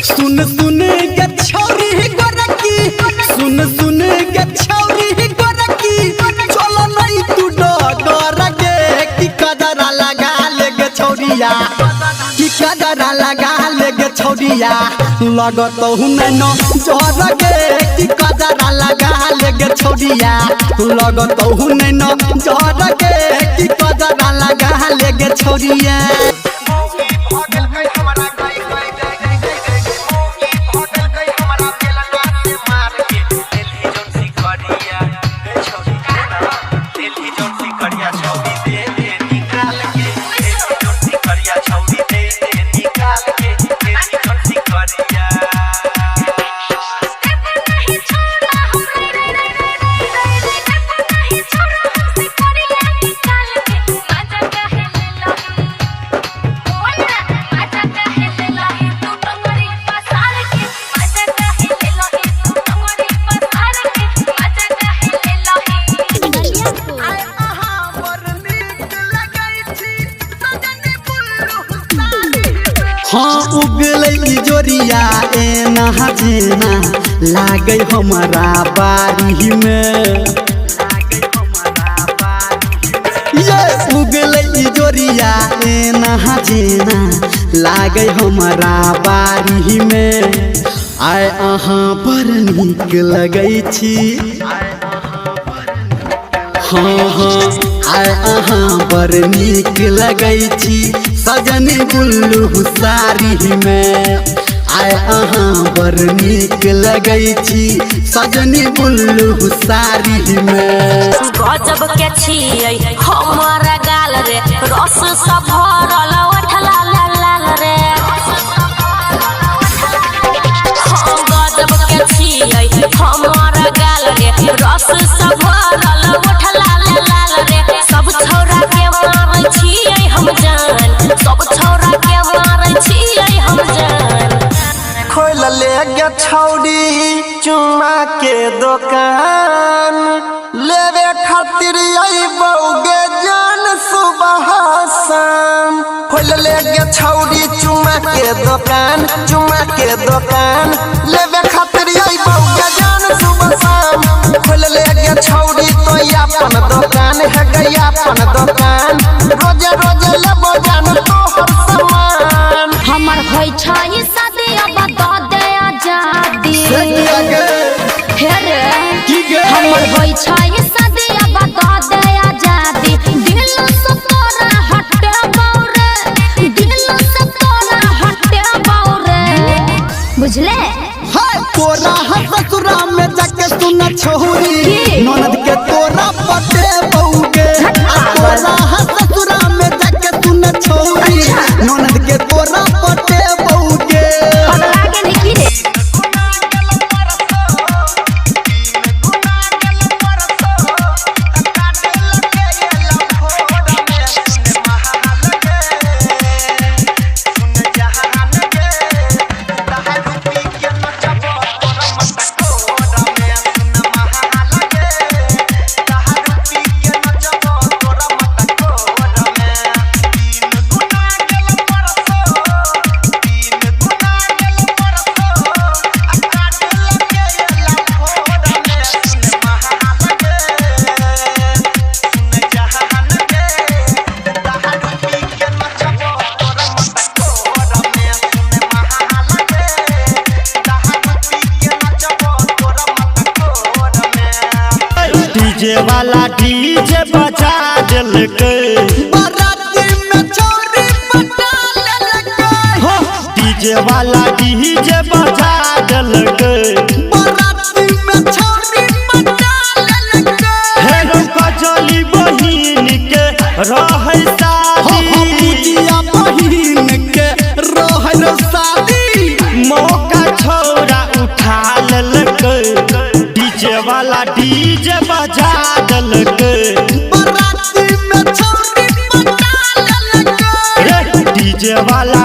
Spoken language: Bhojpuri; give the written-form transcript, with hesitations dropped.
सुन सुन के छौरी गोरकी सुन सुन के छौरी गोरकी चलो नहीं तू डगर के की कदरा लगा लेगे छौरिया की कदरा लगा लेगे छौरिया लगत हूँ न जर के की कदरा लगा लेगे छौरिया लगत हूँ न जर के की कदरा लगा लेगे छौरिया। हाँ उगले जोरिया ए नहाजेना लागे हमारा बारी में ये उगले जोरिया ए नहाजेना लागे हमारा बारी में आय अहाँ पर नीक लगै छी हाँ हाँ आय अहाँ पर नीक लगै छी सजनी बुल्लू सारी में आय अहाँ पर नीक लगै छी सजनी बुल्लू सारी में। गजब के छियै हमर गाल रे रस सब भरल ओठला लाल लाल रे गजब के छियै हमर गाल रे रस सब भरल ओठला लाल लाल रे सब छौरा के मारै छियै हम जान सब छौरा के मारै छियै हम जान। खोल ले गे छौड़ी चुम्मा के दुकान लेवे खातिर अइबौगे जान सुबह शाम खोल ले गे छौड़ी चुम्मा के दुकान लेवे खातिर अइबौगे जान सुबह शाम खोल ले गे छौड़ी तो अपन दुकान है गई अपन दुकान रोजे रोजे लेबो जान तोहर सामान हमर होई छै शादी अब द दे आजादी हे रे हमर होई छै शादी अब द दे आजादी दिल से तोरा हटे बौरे दिल से तोरा हटे बौरे बुझले हाय तोरा ससुरा में जाके सुन छोरी ननद के तोरा पटे बौगे तोरा ससुरा में जाके सुन छोरी ननद के तोरा पटे बौगे लागे नहीं की रे डीजे वाला डीजे बजा दिलके बाराती में चोरी पटा लेलके डीजे वाला डीजे बजा दिलके बाराती में चोरी पटा लेलके हेरो कजली बहिन के रहै शादी पूजिया बहिन के रहै शादी मौका छौरा उठा लेलके डीजे वाला डीजे बजा दिलके बाराती में चोरी पटा लेलके डीजे वाला